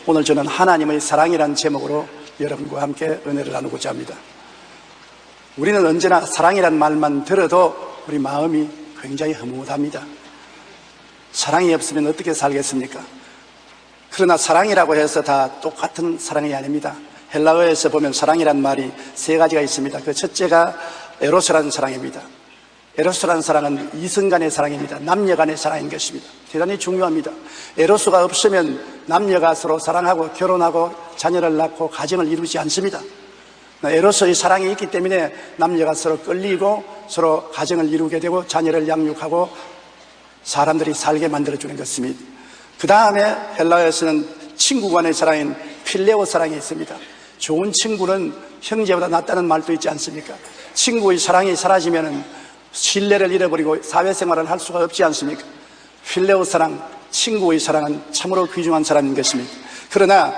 오늘 저는 하나님의 사랑이라는 제목으로 여러분과 함께 은혜를 나누고자 합니다. 우리는 언제나 사랑이라는 말만 들어도 우리 마음이 굉장히 흐뭇합니다. 사랑이 없으면 어떻게 살겠습니까? 그러나 사랑이라고 해서 다 똑같은 사랑이 아닙니다. 헬라어에서 보면 사랑이라는 말이 세 가지가 있습니다. 그 첫째가 에로스라는 사랑입니다. 에로스라는 사랑은 이성간의 사랑입니다. 남녀간의 사랑인 것입니다. 대단히 중요합니다. 에로스가 없으면 남녀가 서로 사랑하고 결혼하고 자녀를 낳고 가정을 이루지 않습니다. 에로스의 사랑이 있기 때문에 남녀가 서로 끌리고 서로 가정을 이루게 되고 자녀를 양육하고 사람들이 살게 만들어주는 것입니다. 그 다음에 헬라어에서는 친구 간의 사랑인 필레오 사랑이 있습니다. 좋은 친구는 형제보다 낫다는 말도 있지 않습니까? 친구의 사랑이 사라지면 신뢰를 잃어버리고 사회생활을 할 수가 없지 않습니까? 필레오 사랑, 친구의 사랑은 참으로 귀중한 사랑인 것입니다. 그러나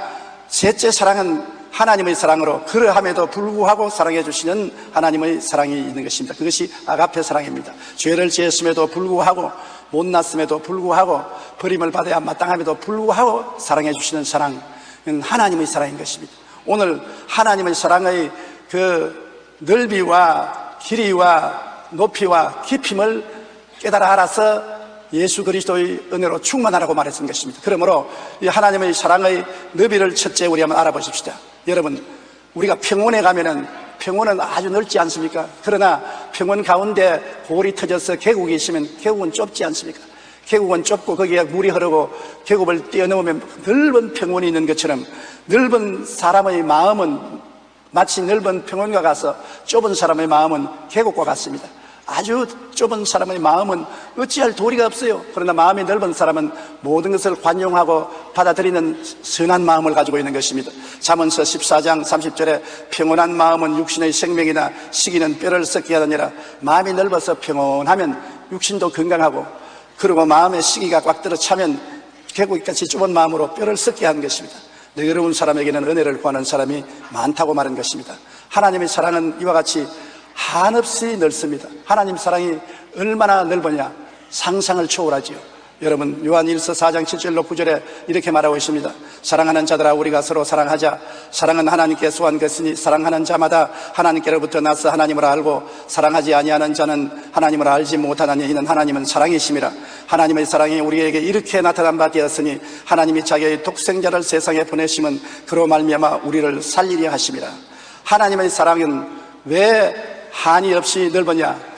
셋째 사랑은 하나님의 사랑으로 그러함에도 불구하고 사랑해 주시는 하나님의 사랑이 있는 것입니다. 그것이 아가페 사랑입니다. 죄를 지었음에도 불구하고 못났음에도 불구하고 버림을 받아야 마땅함에도 불구하고 사랑해 주시는 사랑은 하나님의 사랑인 것입니다. 오늘 하나님의 사랑의 그 넓이와 길이와 높이와 깊임을 깨달아 알아서 예수 그리스도의 은혜로 충만하라고 말했던 것입니다. 그러므로 이 하나님의 사랑의 너비를 첫째 우리 한번 알아보십시다. 여러분, 우리가 병원에 가면은 병원은 아주 넓지 않습니까? 그러나 병원 가운데 골이 터져서 계곡이 있으면 계곡은 좁지 않습니까? 계곡은 좁고 거기에 물이 흐르고 계곡을 뛰어넘으면 넓은 병원이 있는 것처럼 넓은 사람의 마음은 마치 넓은 병원과 가서 좁은 사람의 마음은 계곡과 같습니다. 아주 좁은 사람의 마음은 어찌할 도리가 없어요. 그러나 마음이 넓은 사람은 모든 것을 관용하고 받아들이는 선한 마음을 가지고 있는 것입니다. 잠언서 14장 30절에 평온한 마음은 육신의 생명이나 시기는 뼈를 썩게 하느니라. 마음이 넓어서 평온하면 육신도 건강하고, 그리고 마음의 시기가 꽉 들어 차면 계곡같이 좁은 마음으로 뼈를 썩게 하는 것입니다. 너그러운 사람에게는 은혜를 구하는 사람이 많다고 말한 것입니다. 하나님의 사랑은 이와 같이 한없이 넓습니다. 하나님 사랑이 얼마나 넓으냐, 상상을 초월하지요. 여러분, 요한일서 4장 7절로 9절에 이렇게 말하고 있습니다. 사랑하는 자들아, 우리가 서로 사랑하자. 사랑은 하나님께 소한 것이니 사랑하는 자마다 하나님께로부터 나서 하나님을 알고, 사랑하지 아니하는 자는 하나님을 알지 못하나니 이는 하나님은 사랑이심이라. 하나님의 사랑이 우리에게 이렇게 나타난 바 되었으니 하나님이 자기의 독생자를 세상에 보내심은 그로 말미암아 우리를 살리려 하심이라. 하나님의 사랑은 왜 한이 없이 넓으냐?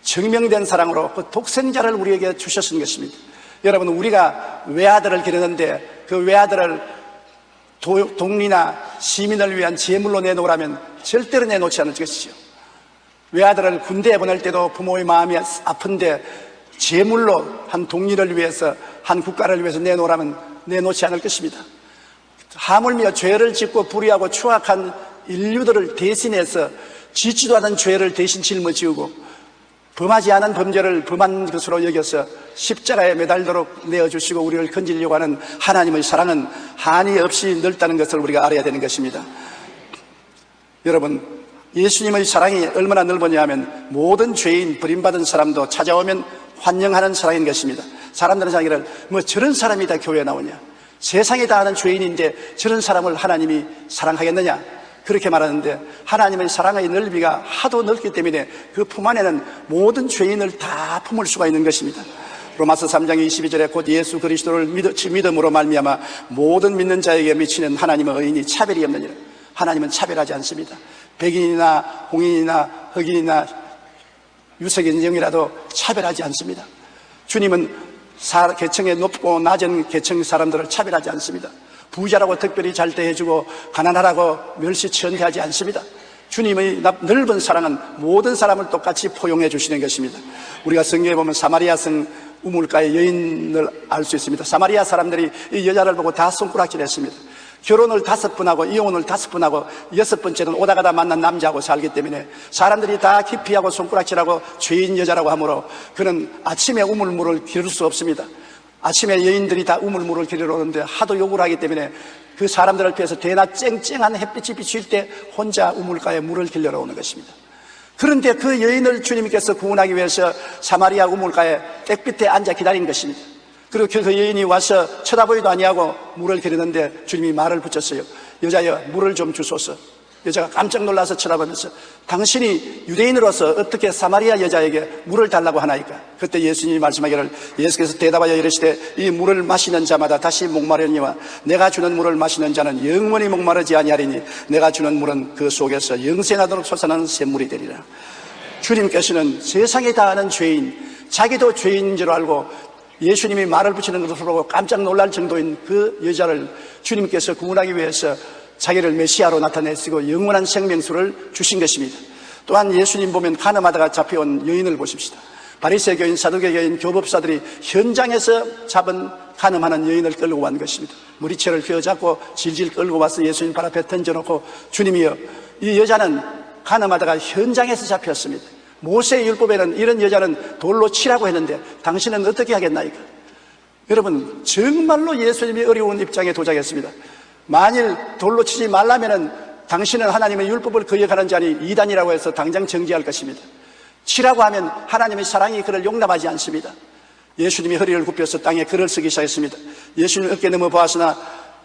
증명된 사랑으로 그 독생자를 우리에게 주셨은 것입니다. 여러분, 우리가 외아들을 기르는데 그 외아들을 독리나 시민을 위한 제물로 내놓으라면 절대로 내놓지 않을 것이죠. 외아들을 군대에 보낼 때도 부모의 마음이 아픈데 제물로 한 독리를 위해서, 한 국가를 위해서 내놓으라면 내놓지 않을 것입니다. 하물며 죄를 짓고 불의하고 추악한 인류들을 대신해서 짓지도 않은 죄를 대신 짊어지고 범하지 않은 범죄를 범한 것으로 여겨서 십자가에 매달도록 내어주시고 우리를 건지려고 하는 하나님의 사랑은 한이 없이 넓다는 것을 우리가 알아야 되는 것입니다. 여러분, 예수님의 사랑이 얼마나 넓으냐 하면 모든 죄인, 버림받은 사람도 찾아오면 환영하는 사랑인 것입니다. 사람들은 자기를 뭐 저런 사람이 다 교회에 나오냐, 세상에 다 아는 죄인인데 저런 사람을 하나님이 사랑하겠느냐, 그렇게 말하는데 하나님의 사랑의 넓이가 하도 넓기 때문에 그 품 안에는 모든 죄인을 다 품을 수가 있는 것입니다. 로마서 3장 22절에 곧 예수 그리스도를 믿음으로 말미암아 모든 믿는 자에게 미치는 하나님의 의인이 차별이 없느니라. 하나님은 차별하지 않습니다. 백인이나 홍인이나 흑인이나 유색인종이라도 차별하지 않습니다. 주님은 계층에 높고 낮은 계층 사람들을 차별하지 않습니다. 부자라고 특별히 잘 대해주고 가난하라고 멸시천대하지 않습니다. 주님의 넓은 사랑은 모든 사람을 똑같이 포용해 주시는 것입니다. 우리가 성경에 보면 사마리아 성 우물가의 여인을 알 수 있습니다. 사마리아 사람들이 이 여자를 보고 다 손가락질했습니다. 결혼을 5번 하고 이혼을 5번 하고 6번째는 오다 가다 만난 남자하고 살기 때문에 사람들이 다 기피하고 손가락질하고 죄인 여자라고 하므로 그는 아침에 우물물을 기를 수 없습니다. 아침에 여인들이 다 우물물을 기르러 오는데 하도 욕을 하기 때문에 그 사람들을 피해서 대낮 쨍쨍한 햇빛이 비칠 때 혼자 우물가에 물을 길러러 오는 것입니다. 그런데 그 여인을 주님께서 구원하기 위해서 사마리아 우물가에 땡볕에 앉아 기다린 것입니다. 그리고 그 여인이 와서 쳐다보지도 아니하고 물을 기르는데 주님이 말을 붙였어요. 여자여, 물을 좀 주소서. 여자가 깜짝 놀라서 쳐다보면서 당신이 유대인으로서 어떻게 사마리아 여자에게 물을 달라고 하나이까? 그때 예수님이 말씀하기를, 예수께서 대답하여 이르시되 이 물을 마시는 자마다 다시 목마르니와 내가 주는 물을 마시는 자는 영원히 목마르지 아니하리니 내가 주는 물은 그 속에서 영생하도록 솟아나는 샘물이 되리라. 주님께서는 세상에 다 아는 죄인, 자기도 죄인인 줄 알고 예수님이 말을 붙이는 것을 보고 깜짝 놀랄 정도인 그 여자를 주님께서 구원하기 위해서 자기를 메시아로 나타내시고 영원한 생명수를 주신 것입니다. 또한 예수님 보면 간음하다가 잡혀온 여인을 보십시다. 바리새교인, 사두개교인, 교법사들이 현장에서 잡은 간음하는 여인을 끌고 온 것입니다. 무리채를 휘어잡고 질질 끌고 와서 예수님 발 앞에 던져놓고, 주님이여, 이 여자는 간음하다가 현장에서 잡혔습니다. 모세의 율법에는 이런 여자는 돌로 치라고 했는데 당신은 어떻게 하겠나이까? 여러분, 정말로 예수님이 어려운 입장에 도착했습니다. 만일 돌로 치지 말라면은 당신은 하나님의 율법을 거역하는 자니 이단이라고 해서 당장 정죄할 것입니다. 치라고 하면 하나님의 사랑이 그를 용납하지 않습니다. 예수님이 허리를 굽혀서 땅에 글을 쓰기 시작했습니다. 예수님 어깨 넘어 보았으나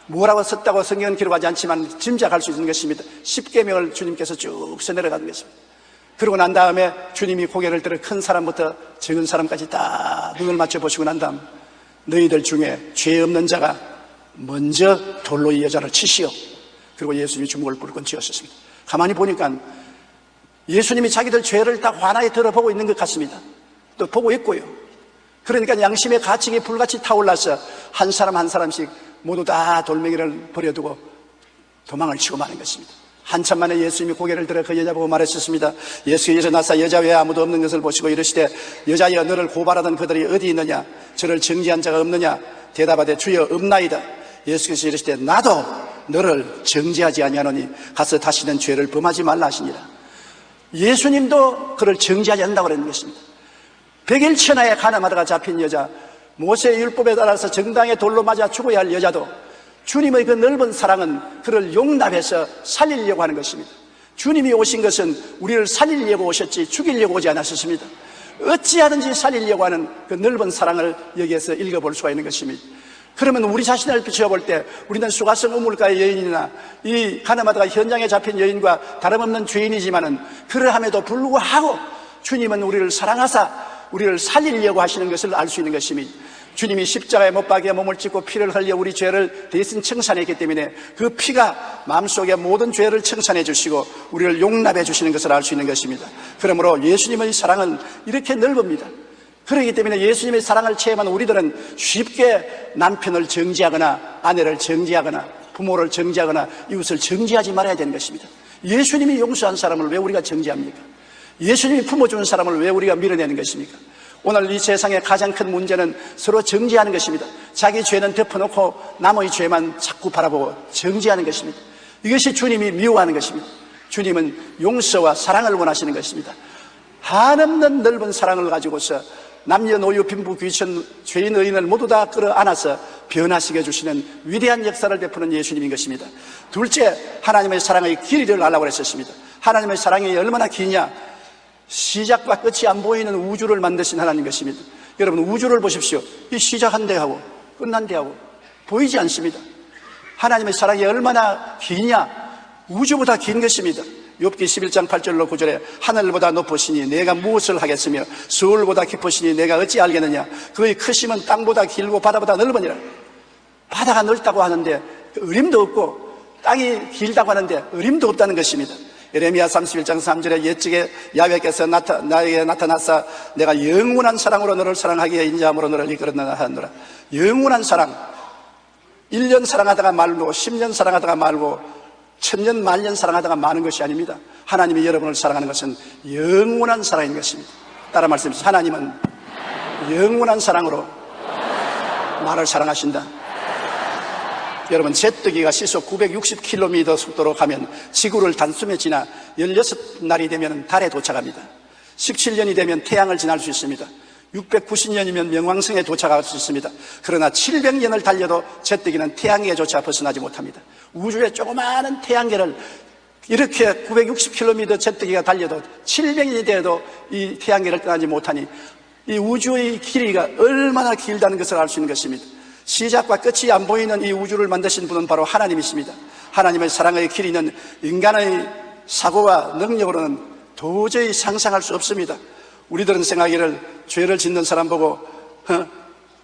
뭐라고 썼다고 성경은 기록하지 않지만 짐작할 수 있는 것입니다. 10계명을 주님께서 쭉 써내려가는 것입니다. 그러고 난 다음에 주님이 고개를 들어 큰 사람부터 적은 사람까지 다 눈을 맞춰보시고 난 다음, 너희들 중에 죄 없는 자가 먼저 돌로 이 여자를 치시오. 그리고 예수님이 주먹을 불끈 쥐었습니다. 가만히 보니까 예수님이 자기들 죄를 다 환하게 들어보고 있는 것 같습니다. 또 보고 있고요. 그러니까 양심의 가책이 불같이 타올라서 한 사람 한 사람씩 모두 다 돌멩이를 버려두고 도망을 치고 마는 것입니다. 한참 만에 예수님이 고개를 들어 그 여자 보고 말했었습니다. 예수께서 나사 여자 외에 아무도 없는 것을 보시고 이르시되 여자여, 너를 고발하던 그들이 어디 있느냐? 저를 정죄한 자가 없느냐? 대답하되 주여 없나이다. 예수께서 이르시되 나도 너를 정죄하지 아니하노니 가서 다시는 죄를 범하지 말라 하시니라. 예수님도 그를 정죄하지 않는다고 그러는 것입니다. 백일천하에 간음하다가 잡힌 여자, 모세의 율법에 따라서 정당에 돌로 맞아 죽어야 할 여자도 주님의 그 넓은 사랑은 그를 용납해서 살리려고 하는 것입니다. 주님이 오신 것은 우리를 살리려고 오셨지 죽이려고 오지 않았습니다. 어찌하든지 살리려고 하는 그 넓은 사랑을 여기에서 읽어볼 수가 있는 것입니다. 그러면 우리 자신을 비춰볼 때 우리는 수가성 우물가의 여인이나 이 간음하다가 현장에 잡힌 여인과 다름없는 죄인이지만은 그러함에도 불구하고 주님은 우리를 사랑하사 우리를 살리려고 하시는 것을 알 수 있는 것입니다. 주님이 십자가에 못 박여 몸을 찢고 피를 흘려 우리 죄를 대신 청산했기 때문에 그 피가 마음속에 모든 죄를 청산해 주시고 우리를 용납해 주시는 것을 알 수 있는 것입니다. 그러므로 예수님의 사랑은 이렇게 넓습니다. 그렇기 때문에 예수님의 사랑을 체험한 우리들은 쉽게 남편을 정죄하거나 아내를 정죄하거나 부모를 정죄하거나 이웃을 정죄하지 말아야 되는 것입니다. 예수님이 용서한 사람을 왜 우리가 정죄합니까? 예수님이 품어주는 사람을 왜 우리가 밀어내는 것입니까? 오늘 이 세상의 가장 큰 문제는 서로 정죄하는 것입니다. 자기 죄는 덮어놓고 남의 죄만 자꾸 바라보고 정죄하는 것입니다. 이것이 주님이 미워하는 것입니다. 주님은 용서와 사랑을 원하시는 것입니다. 한없는 넓은 사랑을 가지고서 남녀노유 빈부 귀천 죄인 의인을 모두 다 끌어안아서 변화시켜 주시는 위대한 역사를 베푸는 예수님인 것입니다. 둘째, 하나님의 사랑의 길이를 알라고 했었습니다. 하나님의 사랑이 얼마나 기냐? 시작과 끝이 안 보이는 우주를 만드신 하나님 것입니다. 여러분, 우주를 보십시오. 이 시작한 데하고 끝난 데하고 보이지 않습니다. 하나님의 사랑이 얼마나 기냐? 우주보다 긴 것입니다. 욥기 11장 8절로 9절에 하늘보다 높으시니 내가 무엇을 하겠으며 서울보다 깊으시니 내가 어찌 알겠느냐? 그의 크심은 땅보다 길고 바다보다 넓으니라. 바다가 넓다고 하는데 어림도 없고 땅이 길다고 하는데 어림도 없다는 것입니다. 예레미야 31장 3절에 옛적에 야훼께서 나에게 나타나사 내가 영원한 사랑으로 너를 사랑하기에 인자함으로 너를 이끌었느냐 하노라. 영원한 사랑, 1년 사랑하다가 말고 10년 사랑하다가 말고 1000년 만년 사랑하다가 마는 것이 아닙니다. 하나님이 여러분을 사랑하는 것은 영원한 사랑인 것입니다. 따라 말씀하십시오. 하나님은 영원한 사랑으로 나를 사랑하신다. 여러분, 제뜨기가 시속 960km 속도로 가면 지구를 단숨에 지나 16날이 되면 달에 도착합니다. 17년이 되면 태양을 지날 수 있습니다. 690년이면 명왕성에 도착할 수 있습니다. 그러나 700년을 달려도 제뜨기는 태양계조차 벗어나지 못합니다. 우주의 조그마한 태양계를 이렇게 960km 제뜨기가 달려도 700년이 되어도 이 태양계를 떠나지 못하니 이 우주의 길이가 얼마나 길다는 것을 알 수 있는 것입니다. 시작과 끝이 안 보이는 이 우주를 만드신 분은 바로 하나님이십니다. 하나님의 사랑의 길이는 인간의 사고와 능력으로는 도저히 상상할 수 없습니다. 우리들은 생각하기를 죄를 짓는 사람 보고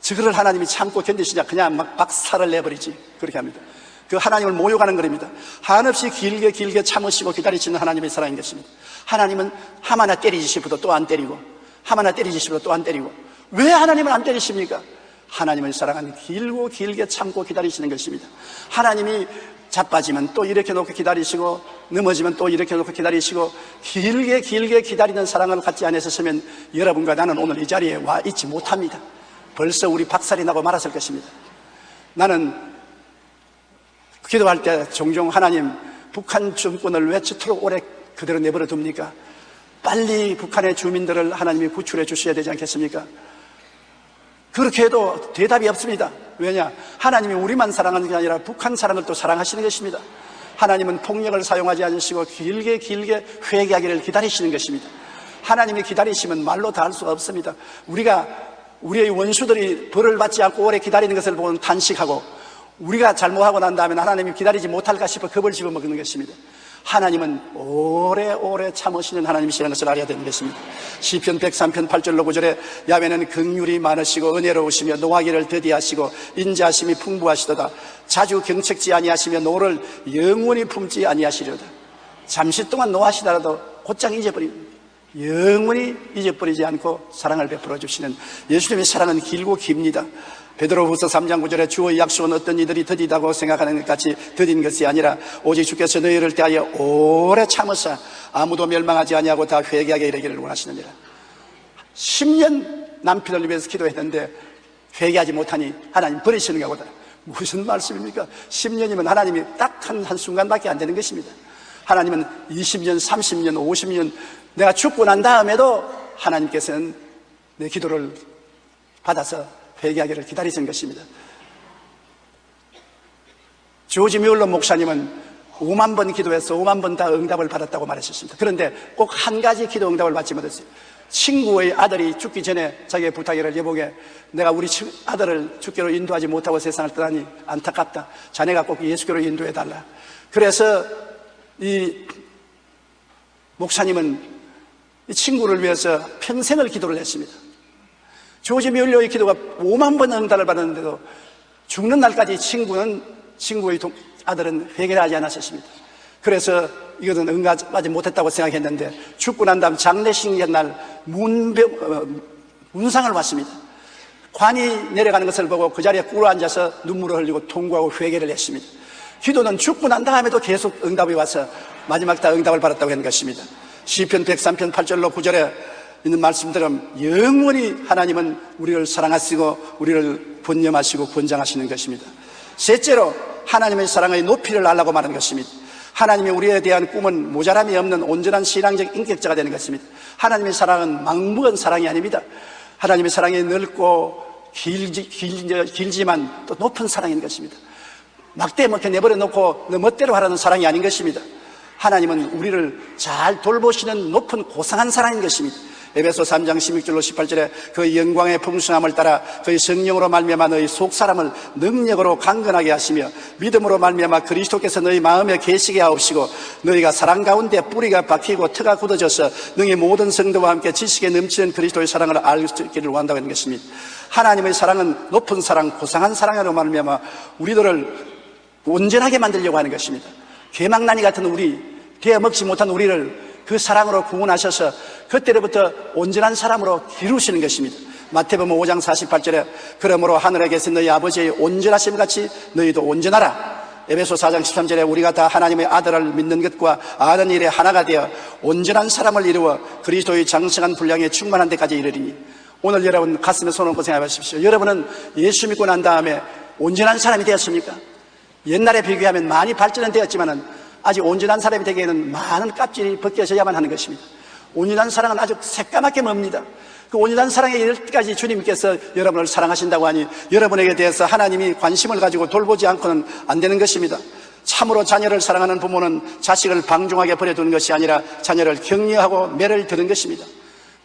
저거를 하나님이 참고 견디시냐, 그냥 막 박살을 내버리지, 그렇게 합니다. 그 하나님을 모욕하는 것입니다. 한없이 길게 참으시고 기다리시는 하나님의 사랑인 것입니다. 하나님은 하마나 때리지 싶어도 또 안 때리고, 하마나 때리지 싶어도 또 안 때리고. 왜 하나님은 안 때리십니까? 하나님의 사랑은 길게 참고 기다리시는 것입니다. 하나님이 자빠지면 또 이렇게 놓고 기다리시고, 넘어지면 또 이렇게 놓고 기다리시고, 길게 기다리는 사랑을 갖지 않으셨으면 여러분과 나는 오늘 이 자리에 와 있지 못합니다. 벌써 우리 박살이 나고 말았을 것입니다. 나는 기도할 때 종종 하나님, 북한 정권을 왜 저토록 오래 그대로 내버려 둡니까? 빨리 북한의 주민들을 하나님이 구출해 주셔야 되지 않겠습니까? 그렇게 해도 대답이 없습니다. 왜냐? 하나님이 우리만 사랑하는 게 아니라 북한 사람을 또 사랑하시는 것입니다. 하나님은 폭력을 사용하지 않으시고 길게 회개하기를 기다리시는 것입니다. 하나님이 기다리시면 말로 다 할 수가 없습니다. 우리의 원수들이 벌을 받지 않고 오래 기다리는 것을 보면 탄식하고, 우리가 잘못하고 난 다음에 하나님이 기다리지 못할까 싶어 겁을 집어먹는 것입니다. 하나님은 오래 참으시는 하나님이시라는 것을 알아야 되는 것입니다. 시편 103편 8절로 9절에 야훼는 긍휼이 많으시고 은혜로우시며 노하기를 더디하시고 인자하심이 풍부하시도다. 자주 경책지 아니하시며 노를 영원히 품지 아니하시려다. 잠시 동안 노하시더라도 곧장 잊어버립니다. 영원히 잊어버리지 않고 사랑을 베풀어 주시는 예수님의 사랑은 길고 깁니다. 베드로후서 3장 9절에 주의 약속은 어떤 이들이 더디다고 생각하는 것 같이 더딘 것이 아니라 오직 주께서 너희를 대하여 오래 참으사 아무도 멸망하지 아니하고 다 회개하게 이르기를 원하시느니라. 10년 남편을 위해서 기도했는데 회개하지 못하니 하나님 버리시는가 보다. 무슨 말씀입니까? 10년이면 하나님이 딱 한 순간밖에 안 되는 것입니다. 하나님은 20년, 30년, 50년 내가 죽고 난 다음에도 하나님께서는 내 기도를 받아서 회개하기를 기다리신 것입니다. 조지 뮬러 목사님은 5만 번 기도해서 5만 번 다 응답을 받았다고 말했었습니다. 그런데 꼭 한 가지 기도 응답을 받지 못했어요. 친구의 아들이 죽기 전에 자기의 부탁이를, 여보게 내가 우리 아들을 주께로 인도하지 못하고 세상을 떠나니 안타깝다. 자네가 꼭 예수께로 인도해달라. 그래서 이 목사님은 이 친구를 위해서 평생을 기도를 했습니다. 조지 뮬러의 기도가 5만 번 응답을 받았는데도 죽는 날까지 친구의 아들은 회개를 하지 않았습니다. 그래서 이것은 응답하지 못했다고 생각했는데 죽고 난 다음 장례식 날 문상을 봤습니다. 관이 내려가는 것을 보고 그 자리에 꿇어 앉아서 눈물을 흘리고 통곡하고 회개를 했습니다. 기도는 죽고 난 다음에도 계속 응답이 와서 마지막 다 응답을 받았다고 하는 것입니다. 시편 103편 8절로 9절에 있는 말씀처럼 영원히 하나님은 우리를 사랑하시고 우리를 번념하시고 권장하시는 것입니다. 셋째로 하나님의 사랑의 높이를 알라고 말하는 것입니다. 하나님이 우리에 대한 꿈은 모자람이 없는 온전한 신앙적 인격자가 되는 것입니다. 하나님의 사랑은 막무가내 사랑이 아닙니다. 하나님의 사랑이 넓고 길지만 또 높은 사랑인 것입니다. 막대먹게 내버려 놓고 너 멋대로 하라는 사랑이 아닌 것입니다. 하나님은 우리를 잘 돌보시는 높은 고상한 사랑인 것입니다. 에베소 3장 16절로 18절에 그 영광의 풍성함을 따라 그의 성령으로 말미암아 너희 속사람을 능력으로 강건하게 하시며 믿음으로 말미암아 그리스도께서 너희 마음에 계시게 하옵시고 너희가 사랑 가운데 뿌리가 박히고 터가 굳어져서 너희 모든 성도와 함께 지식에 넘치는 그리스도의 사랑을 알 수 있기를 원한다고 하는 것입니다. 하나님의 사랑은 높은 사랑, 고상한 사랑으로 말미암아 우리들을 온전하게 만들려고 하는 것입니다. 개망나니 같은 우리, 되어먹지 못한 우리를 그 사랑으로 구원하셔서 그때로부터 온전한 사람으로 기루시는 것입니다. 마태복음 5장 48절에 그러므로 하늘에 계신 너희 아버지의 온전하심 같이 너희도 온전하라. 에베소 4장 13절에 우리가 다 하나님의 아들을 믿는 것과 아는 일에 하나가 되어 온전한 사람을 이루어 그리스도의 장성한 분량에 충만한 데까지 이르리니. 오늘 여러분 가슴에 손 얹고 생각해 보십시오. 여러분은 예수 믿고 난 다음에 온전한 사람이 되었습니까? 옛날에 비교하면 많이 발전은 되었지만은 아직 온전한 사람이 되기에는 많은 껍질이 벗겨져야만 하는 것입니다. 온전한 사랑은 아주 새까맣게 멉니다. 그 온전한 사랑에 이를 때까지 주님께서 여러분을 사랑하신다고 하니 여러분에게 대해서 하나님이 관심을 가지고 돌보지 않고는 안 되는 것입니다. 참으로 자녀를 사랑하는 부모는 자식을 방종하게 버려두는 것이 아니라 자녀를 격려하고 매를 드는 것입니다.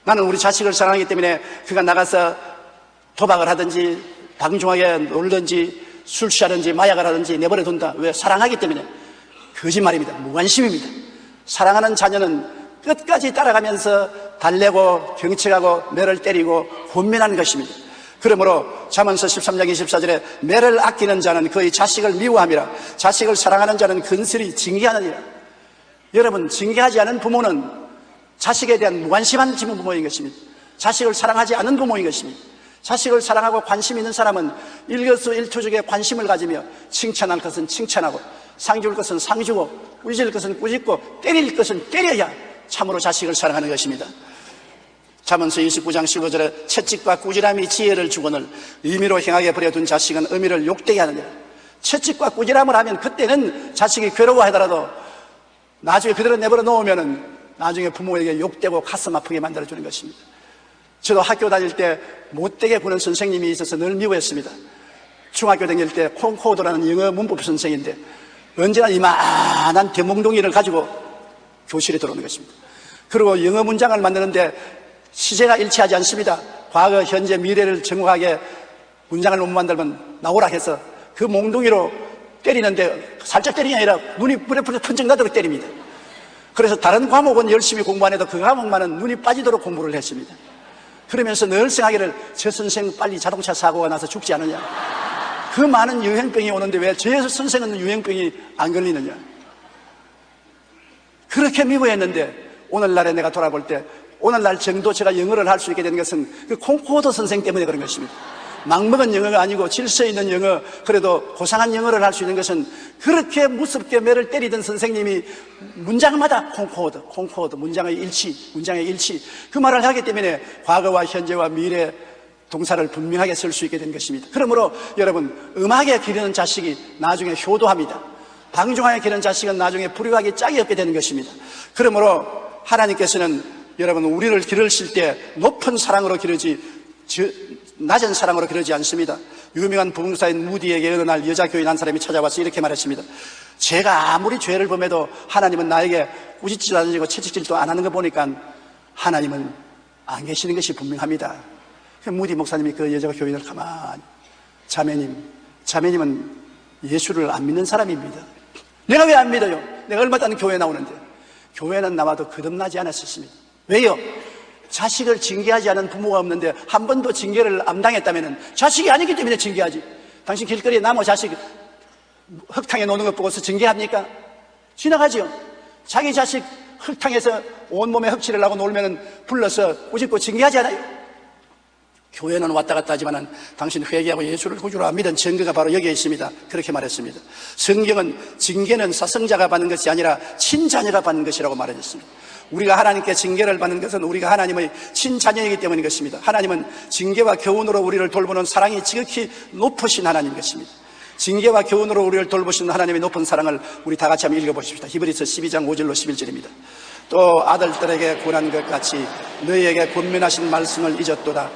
나는 우리 자식을 사랑하기 때문에 그가 나가서 도박을 하든지 방종하게 놀든지 술 취하든지 마약을 하든지 내버려 둔다. 왜? 사랑하기 때문에. 거짓말입니다. 무관심입니다. 사랑하는 자녀는 끝까지 따라가면서 달래고 경책하고 매를 때리고 권면하는 것입니다. 그러므로 잠언서 13장 24절에 매를 아끼는 자는 그의 자식을 미워함이라 자식을 사랑하는 자는 근슬히 징계하느니라. 여러분, 징계하지 않은 부모는 자식에 대한 무관심한 부모인 것입니다. 자식을 사랑하지 않은 부모인 것입니다. 자식을 사랑하고 관심 있는 사람은 일거수일투족에 관심을 가지며 칭찬할 것은 칭찬하고 상 줄 것은 상 주고 꾸짖을 것은 꾸짖고 때릴 것은 때려야 참으로 자식을 사랑하는 것입니다. 잠언서 29장 15절에 채찍과 꾸지람이 지혜를 주거늘 의미로 행하게 버려둔 자식은 의미를 욕되게 하느니라. 채찍과 꾸지람을 하면 그때는 자식이 괴로워하더라도 나중에 그대로 내버려 놓으면은 나중에 부모에게 욕되고 가슴 아프게 만들어주는 것입니다. 저도 학교 다닐 때 못되게 구는 선생님이 있어서 늘 미워했습니다. 중학교 다닐 때 콩코드라는 영어 문법 선생인데 언제나 이만한 대몽둥이를 가지고 교실에 들어오는 것입니다. 그리고 영어 문장을 만드는데 시제가 일치하지 않습니다. 과거, 현재, 미래를 정확하게 문장을 못 만들면 나오라 해서 그 몽둥이로 때리는데 살짝 때리는 게 아니라 눈이 번쩍 나도록 때립니다. 그래서 다른 과목은 열심히 공부 안 해도 그 과목만은 눈이 빠지도록 공부를 했습니다. 그러면서 늘 생각하기를 저 선생 빨리 자동차 사고가 나서 죽지 않느냐. 그 많은 유행병이 오는데 왜 저 선생은 유행병이 안 걸리느냐. 그렇게 미워했는데 오늘날에 내가 돌아볼 때 오늘날 정도 제가 영어를 할 수 있게 된 것은 그 콩코드 선생 때문에 그런 것입니다. 막먹은 영어가 아니고 질서 있는 영어, 그래도 고상한 영어를 할 수 있는 것은 그렇게 무섭게 매를 때리던 선생님이 문장마다 콩코드, 문장의 일치, 그 말을 하기 때문에 과거와 현재와 미래 동사를 분명하게 쓸 수 있게 된 것입니다. 그러므로 여러분, 음하게 기르는 자식이 나중에 효도합니다. 방종하게 기르는 자식은 나중에 불효하기 짝이 없게 되는 것입니다. 그러므로 하나님께서는 여러분, 우리를 기르실 때 높은 사랑으로 기르지 낮은 사랑으로 기르지 않습니다. 유명한 부흥사인 무디에게 어느 날 여자 교인 한 사람이 찾아와서 이렇게 말했습니다. 제가 아무리 죄를 범해도 하나님은 나에게 꾸짖지도 않으시고 채찍질도 안 하는 거 보니까 하나님은 안 계시는 것이 분명합니다. 무디 목사님이 그 여자 교인을 가만히 자매님은 예수를 안 믿는 사람입니다. 내가 왜 안 믿어요? 내가 얼마 전에 교회 나오는데. 교회는 나와도 거듭나지 않았었습니다. 왜요? 자식을 징계하지 않은 부모가 없는데 한 번도 징계를 안 당했다면 자식이 아니기 때문에 징계하지. 당신 길거리에 나무 자식 흙탕에 노는 것 보고서 징계합니까? 지나가죠. 자기 자식 흙탕에서 온몸에 흡칠을 하고 놀면 불러서 꾸짖고 징계하지 않아요? 교회는 왔다 갔다 하지만 당신 회개하고 예수를 구주로 안 믿은 증거가 바로 여기에 있습니다. 그렇게 말했습니다. 성경은 징계는 사성자가 받는 것이 아니라 친자녀가 받는 것이라고 말해줬습니다. 우리가 하나님께 징계를 받는 것은 우리가 하나님의 친자녀이기 때문인 것입니다. 하나님은 징계와 교훈으로 우리를 돌보는 사랑이 지극히 높으신 하나님 것입니다. 징계와 교훈으로 우리를 돌보시는 하나님의 높은 사랑을 우리 다 같이 한번 읽어보십시다. 히브리서 12장 5절로 11절입니다. 또 아들들에게 권한 것 같이 너희에게 권면하신 말씀을 잊었도다.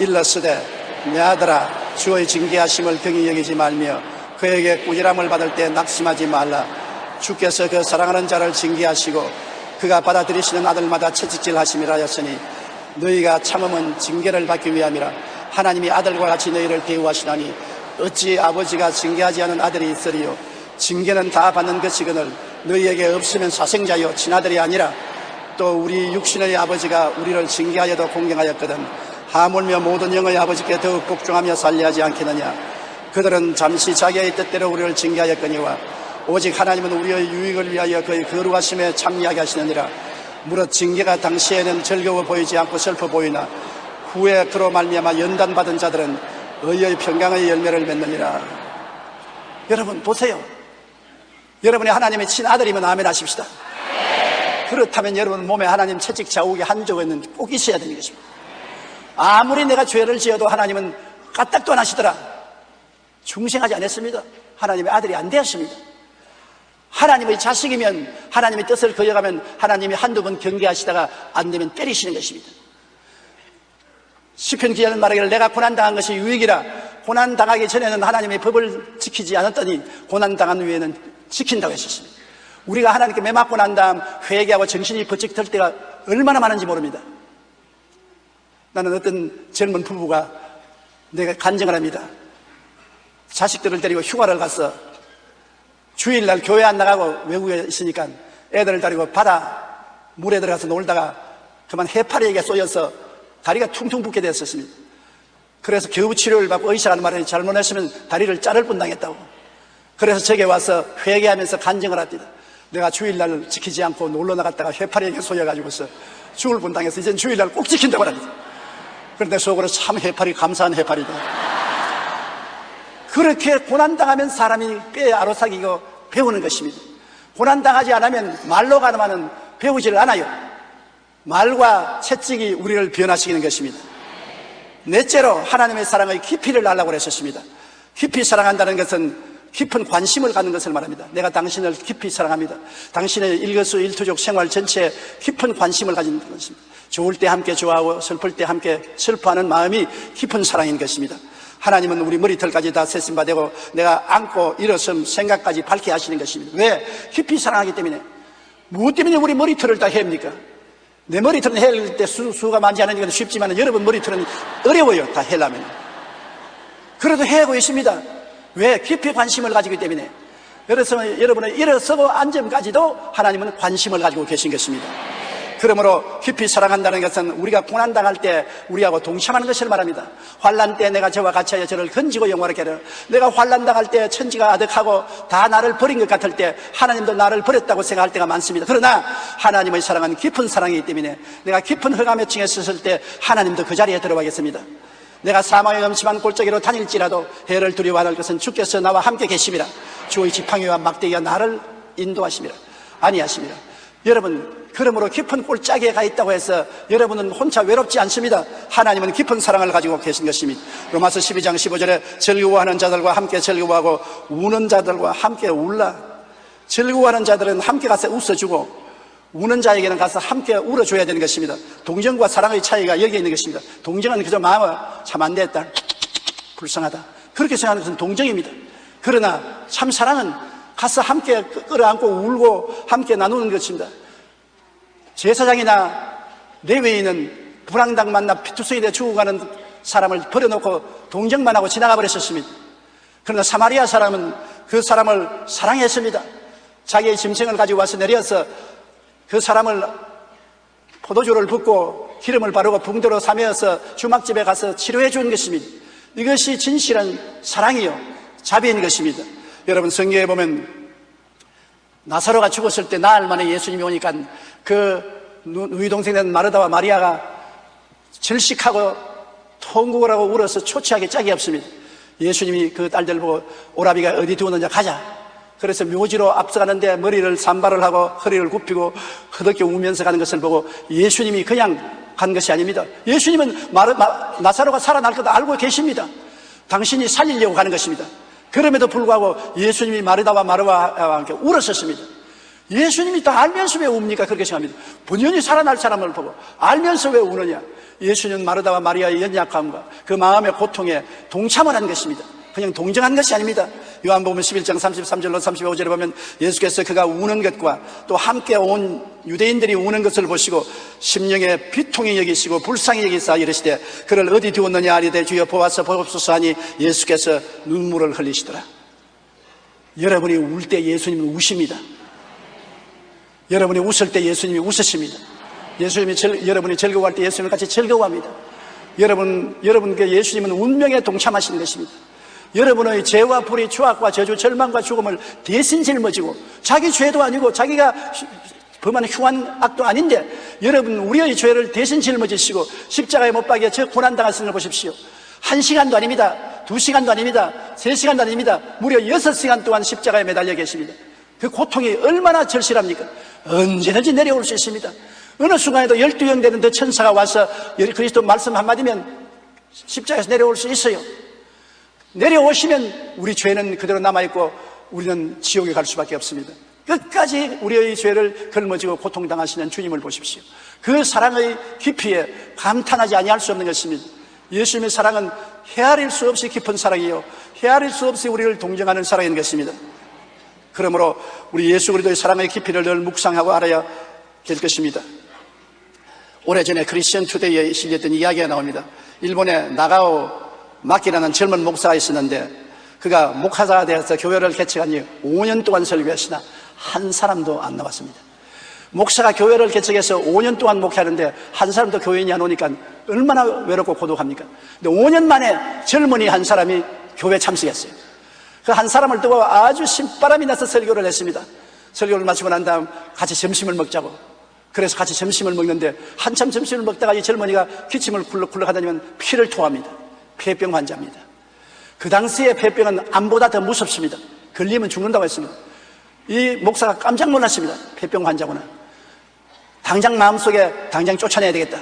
일러스되 내 아들아 주의 징계하심을 경히 여기지 말며 그에게 꾸지람을 받을 때 낙심하지 말라. 주께서 그 사랑하는 자를 징계하시고 그가 받아들이시는 아들마다 채찍질 하심이라 하였으니 너희가 참음은 징계를 받기 위함이라. 하나님이 아들과 같이 너희를 대우하시나니 어찌 아버지가 징계하지 않은 아들이 있으리요. 징계는 다 받는 것이거늘 너희에게 없으면 사생자요 친아들이 아니라. 또 우리 육신의 아버지가 우리를 징계하여도 공경하였거든 하물며 모든 영의 아버지께 더욱 복종하며 살려하지 않겠느냐. 그들은 잠시 자기의 뜻대로 우리를 징계하였거니와 오직 하나님은 우리의 유익을 위하여 그의 거룩하심에 참여하게 하시느니라. 무릇 징계가 당시에는 즐거워 보이지 않고 슬퍼 보이나 후에 그로 말미암아 연단받은 자들은 의의 평강의 열매를 맺느니라. 여러분 보세요. 여러분이 하나님의 친아들이면 아멘 하십시다. 그렇다면 여러분 몸에 하나님 채찍 자국이 한 조각은 꼭 있어야 되는 것입니다. 아무리 내가 죄를 지어도 하나님은 까딱도 안 하시더라. 중생하지 않았습니다. 하나님의 아들이 안 되었습니다. 하나님의 자식이면 하나님의 뜻을 거역하면 하나님이 한두 번 경계하시다가 안 되면 때리시는 것입니다. 시편 기자는 말하기를 내가 고난당한 것이 유익이라. 고난당하기 전에는 하나님의 법을 지키지 않았더니 고난당한 후에는 지킨다고 했었습니다. 우리가 하나님께 매맞고 난 다음 회개하고 정신이 번쩍 들 때가 얼마나 많은지 모릅니다. 나는 어떤 젊은 부부가 내가 간증을 합니다. 자식들을 데리고 휴가를 가서 주일날 교회 안 나가고 외국에 있으니까 애들을 데리고 바다 물에 들어가서 놀다가 그만 해파리에게 쏘여서 다리가 퉁퉁 붓게 됐었습니다. 그래서 겨우 치료를 받고 의사가 하는 말에 잘못했으면 다리를 자를 뻔당했다고. 그래서 제게 와서 회개하면서 간증을 합니다. 내가 주일날 지키지 않고 놀러 나갔다가 해파리에게 쏘여가지고서 죽을 뻔당해서 이젠 주일날 꼭 지킨다고 합니다. 그런데 속으로 참 해파리 감사한 해파리다. 그렇게 고난당하면 사람이 뼈에 아로삭이고 배우는 것입니다. 고난당하지 않으면 말로 가능하면 배우지를 않아요. 말과 채찍이 우리를 변화시키는 것입니다. 넷째로 하나님의 사랑의 깊이를 알라고 그랬었습니다. 깊이 사랑한다는 것은 깊은 관심을 갖는 것을 말합니다. 내가 당신을 깊이 사랑합니다. 당신의 일거수일투족 생활 전체에 깊은 관심을 가진 것입니다. 좋을 때 함께 좋아하고 슬플 때 함께 슬퍼하는 마음이 깊은 사랑인 것입니다. 하나님은 우리 머리털까지 다 세심받고 내가 안고 일어섬 생각까지 밝게 하시는 것입니다. 왜? 깊이 사랑하기 때문에. 무엇 때문에 우리 머리털을 다 해입니까? 내 머리털은 해일 때 수가 많지 않으니까 쉽지만 여러분 머리털은 어려워요. 다 해려면. 그래도 해하고 있습니다. 왜? 깊이 관심을 가지기 때문에. 그래서 여러분의 일어서고 앉음까지도 하나님은 관심을 가지고 계신 것입니다. 그러므로 깊이 사랑한다는 것은 우리가 고난당할 때 우리하고 동참하는 것을 말합니다. 환난 때 내가 저와 같이 하여 저를 건지고 영화롭게 하려. 내가 환난당할 때 천지가 아득하고 다 나를 버린 것 같을 때 하나님도 나를 버렸다고 생각할 때가 많습니다. 그러나 하나님의 사랑은 깊은 사랑이기 때문에 내가 깊은 흑암의 층에 섰을 때 하나님도 그 자리에 들어가겠습니다. 내가 사망의 음침한 골짜기로 다닐지라도 해를 두려워할 것은 주께서 나와 함께 계심이라. 주의 지팡이와 막대기가 나를 인도하심이라. 아니하심이라. 여러분, 그러므로 깊은 골짜기에 가 있다고 해서 여러분은 혼자 외롭지 않습니다. 하나님은 깊은 사랑을 가지고 계신 것입니다. 로마서 12장 15절에 즐거워하는 자들과 함께 즐거워하고 우는 자들과 함께 울라. 즐거워하는 자들은 함께 가서 웃어주고 우는 자에게는 가서 함께 울어줘야 되는 것입니다. 동정과 사랑의 차이가 여기에 있는 것입니다. 동정은 그저 마음을 참 안 됐다, 불쌍하다, 그렇게 생각하는 것은 동정입니다. 그러나 참 사랑은 가서 함께 끌어안고 울고 함께 나누는 것입니다. 제사장이나 레위인은 불황당 만나 피투성이 되어 죽어가는 사람을 버려놓고 동정만 하고 지나가 버렸었습니다. 그러나 사마리아 사람은 그 사람을 사랑했습니다. 자기의 짐승을 가지고 와서 내려서 그 사람을 포도주를 붓고 기름을 바르고 붕대로 사매어서 주막집에 가서 치료해 준 것입니다. 이것이 진실한 사랑이요, 자비인 것입니다. 여러분, 성경에 보면 나사로가 죽었을 때 나흘 만에 예수님이 오니까 그 누이 동생된 마르다와 마리아가 질식하고 통곡을 하고 울어서 초췌하게 짝이 없습니다. 예수님이 그 딸들 보고 오라비가 어디 두었느냐, 가자. 그래서 묘지로 앞서가는데 머리를 산발을 하고 허리를 굽히고 허덕게 우면서 가는 것을 보고 예수님이 그냥 간 것이 아닙니다. 예수님은 나사로가 살아날 것도 알고 계십니다. 당신이 살리려고 가는 것입니다. 그럼에도 불구하고 예수님이 마르다와 마르다와 함께 울었었습니다. 예수님이 다 알면서 왜 웁니까? 그렇게 생각합니다. 본연이 살아날 사람을 보고 알면서 왜 우느냐? 예수님은 마르다와 마리아의 연약함과 그 마음의 고통에 동참을 한 것입니다. 그냥 동정한 것이 아닙니다. 요한복음 11장 33절로 35절에 보면 예수께서 그가 우는 것과 또 함께 온 유대인들이 우는 것을 보시고 심령에 비통히 여기시고 불쌍히 여기사 이르시되 그를 어디 두었느냐 하리되 주여 보아서 보옵소서 하니 예수께서 눈물을 흘리시더라. 여러분이 울 때 예수님은 우십니다. 여러분이 웃을 때 예수님이 웃으십니다. 여러분이 즐거워할 때 예수님을 같이 즐거워합니다. 여러분께 예수님은 운명에 동참하시는 것입니다. 여러분의 죄와 불의, 추악과 저주, 절망과 죽음을 대신 짊어지고 자기 죄도 아니고 자기가 범한 흉한 악도 아닌데 여러분 우리의 죄를 대신 짊어지시고 십자가에 못 박여 저 고난당하신 걸 보십시오. 1시간도 아닙니다. 2시간도 아닙니다. 3시간도 아닙니다. 무려 6시간 동안 십자가에 매달려 계십니다. 그 고통이 얼마나 절실합니까? 언제든지 내려올 수 있습니다. 어느 순간에도 12형 되는 그 천사가 와서 그리스도 말씀 한마디면 십자가에서 내려올 수 있어요. 내려오시면 우리 죄는 그대로 남아있고 우리는 지옥에 갈 수밖에 없습니다. 끝까지 우리의 죄를 걸머지고 고통당하시는 주님을 보십시오. 그 사랑의 깊이에 감탄하지 아니할 수 없는 것입니다. 예수님의 사랑은 헤아릴 수 없이 깊은 사랑이요, 헤아릴 수 없이 우리를 동정하는 사랑인 것입니다. 그러므로 우리 예수 그리스도의 사랑의 깊이를 늘 묵상하고 알아야 될 것입니다. 오래전에 크리스천 투데이에 실렸던 이야기가 나옵니다. 일본에 나가오 마키라는 젊은 목사가 있었는데 그가 목사가 되어서 교회를 개척한 지 5년 동안 설교했으나 한 사람도 안 나왔습니다. 목사가 교회를 개척해서 5년 동안 목회하는데 한 사람도 교인이 안 오니까 얼마나 외롭고 고독합니까? 근데 5년 만에 젊은이 한 사람이 교회에 참석했어요. 그 한 사람을 두고 아주 신바람이 나서 설교를 했습니다. 설교를 마치고 난 다음 같이 점심을 먹자고. 그래서 같이 점심을 먹는데 한참 점심을 먹다가 이 젊은이가 기침을 굴럭굴럭 하다니면 피를 토합니다. 폐병 환자입니다. 그 당시에 폐병은 암보다 더 무섭습니다. 걸리면 죽는다고 했습니다. 이 목사가 깜짝 놀랐습니다. 폐병 환자구나. 당장 마음속에 당장 쫓아내야 되겠다.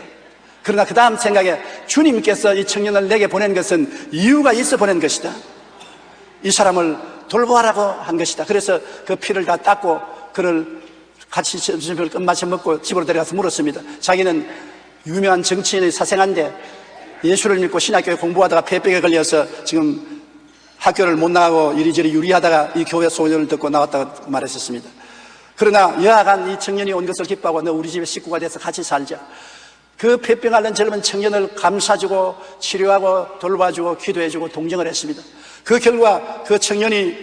그러나 그 다음 생각에 주님께서 이 청년을 내게 보낸 것은 이유가 있어 보낸 것이다. 이 사람을 돌보아라고 한 것이다. 그래서 그 피를 다 닦고 그를 같이 점심을 끝마쳐 먹고 집으로 데려가서 물었습니다. 자기는 유명한 정치인의 사생아인데 예수를 믿고 신학교에 공부하다가 폐병에 걸려서 지금 학교를 못 나가고 이리저리 유리하다가 이 교회 소원을 듣고 나왔다고 말했었습니다. 그러나 여하간 이 청년이 온 것을 기뻐하고 너 우리 집에 식구가 돼서 같이 살자. 그 폐병 앓는 젊은 청년을 감싸주고 치료하고 돌봐주고 기도해주고 동정을 했습니다. 그 결과 그 청년이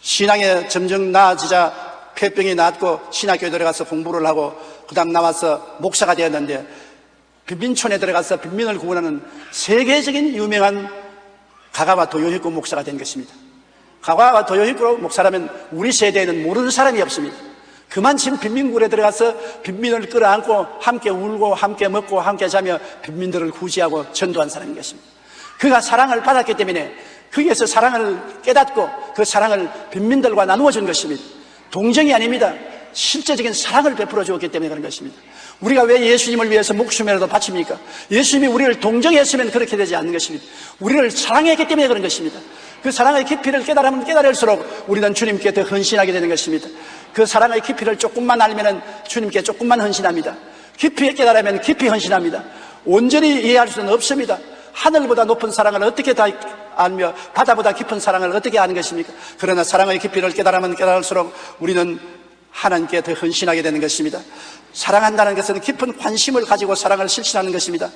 신앙에 점점 나아지자 폐병이 낫고 신학교에 들어가서 공부를 하고 그 다음 나와서 목사가 되었는데 빈민촌에 들어가서 빈민을 구원하는 세계적인 유명한 가가와 도요히코 목사가 된 것입니다. 가가와 도요히코 목사라면 우리 세대에는 모르는 사람이 없습니다. 그만큼 빈민굴에 들어가서 빈민을 끌어안고 함께 울고 함께 먹고 함께 자며 빈민들을 구제하고 전도한 사람인 것입니다. 그가 사랑을 받았기 때문에 거기에서 사랑을 깨닫고 그 사랑을 빈민들과 나누어 준 것입니다. 동정이 아닙니다. 실제적인 사랑을 베풀어 주었기 때문에 그런 것입니다. 우리가 왜 예수님을 위해서 목숨이라도 바칩니까? 예수님이 우리를 동정했으면 그렇게 되지 않는 것입니다. 우리를 사랑했기 때문에 그런 것입니다. 그 사랑의 깊이를 깨달으면 깨달을수록 우리는 주님께 더 헌신하게 되는 것입니다. 그 사랑의 깊이를 조금만 알면 주님께 조금만 헌신합니다. 깊이 깨달으면 깊이 헌신합니다. 온전히 이해할 수는 없습니다. 하늘보다 높은 사랑을 어떻게 다 알며 바다보다 깊은 사랑을 어떻게 아는 것입니까? 그러나 사랑의 깊이를 깨달으면 깨달을수록 우리는 하나님께 더 헌신하게 되는 것입니다. 사랑한다는 것은 깊은 관심을 가지고 사랑을 실천하는 것입니다.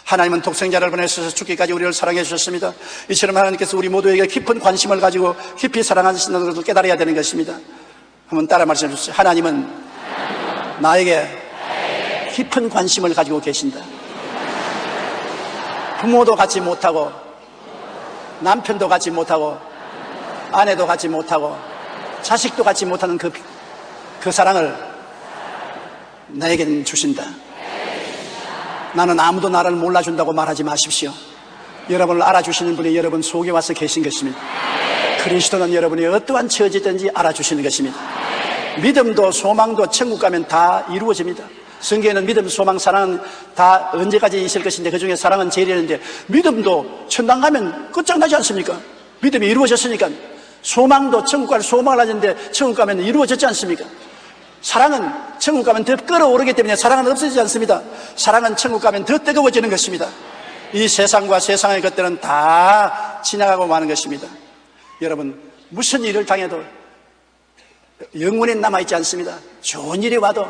하나님은 독생자를 보내셔서 죽기까지 우리를 사랑해 주셨습니다. 이처럼 하나님께서 우리 모두에게 깊은 관심을 가지고 깊이 사랑하시는 것을 깨달아야 되는 것입니다. 한번 따라 말씀해 주세요. 하나님은 나에게 깊은 관심을 가지고 계신다. 부모도 갖지 못하고 남편도 갖지 못하고 아내도 갖지 못하고 자식도 갖지 못하는 그 사랑을 나에게는 주신다. 나는 아무도 나를 몰라준다고 말하지 마십시오. 여러분을 알아주시는 분이 여러분 속에 와서 계신 것입니다. 그리스도는 여러분이 어떠한 처지든지 알아주시는 것입니다. 믿음도 소망도 천국 가면 다 이루어집니다. 성경에는 믿음, 소망, 사랑은 다 언제까지 있을 것인데 그중에 사랑은 제일이었는데 믿음도 천당 가면 끝장나지 않습니까? 믿음이 이루어졌으니까. 소망도 천국 갈 소망을 하는데 천국 가면 이루어졌지 않습니까? 사랑은 천국 가면 더 끓어오르기 때문에 사랑은 없어지지 않습니다. 사랑은 천국 가면 더 뜨거워지는 것입니다. 이 세상과 세상의 것들은 다 지나가고 마는 것입니다. 여러분, 무슨 일을 당해도 영원히 남아있지 않습니다. 좋은 일이 와도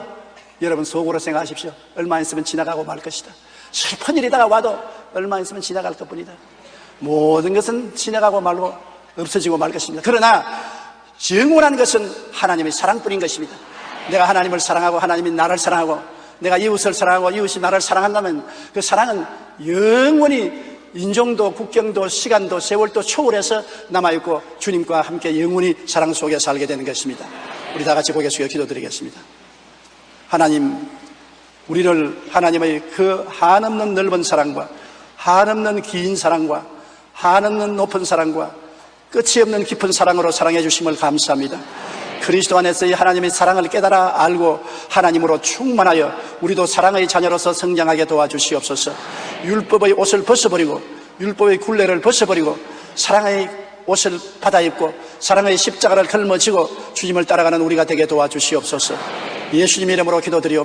여러분 속으로 생각하십시오. 얼마 있으면 지나가고 말 것이다. 슬픈 일이다가 와도 얼마 있으면 지나갈 것뿐이다. 모든 것은 지나가고 말고 없어지고 말 것입니다. 그러나 영원한 것은 하나님의 사랑뿐인 것입니다. 내가 하나님을 사랑하고 하나님이 나를 사랑하고 내가 이웃을 사랑하고 이웃이 나를 사랑한다면 그 사랑은 영원히 인종도 국경도 시간도 세월도 초월해서 남아있고 주님과 함께 영원히 사랑 속에 살게 되는 것입니다. 우리 다 같이 고개 숙여 기도드리겠습니다. 하나님, 우리를 하나님의 그 한없는 넓은 사랑과 한없는 긴 사랑과 한없는 높은 사랑과 끝이 없는 깊은 사랑으로 사랑해 주심을 감사합니다. 그리스도 안에서 이 하나님의 사랑을 깨달아 알고 하나님으로 충만하여 우리도 사랑의 자녀로서 성장하게 도와주시옵소서. 율법의 옷을 벗어버리고 율법의 굴레를 벗어버리고 사랑의 옷을 받아 입고 사랑의 십자가를 걸머지고 주님을 따라가는 우리가 되게 도와주시옵소서. 예수님 이름으로 기도드리옵나이다.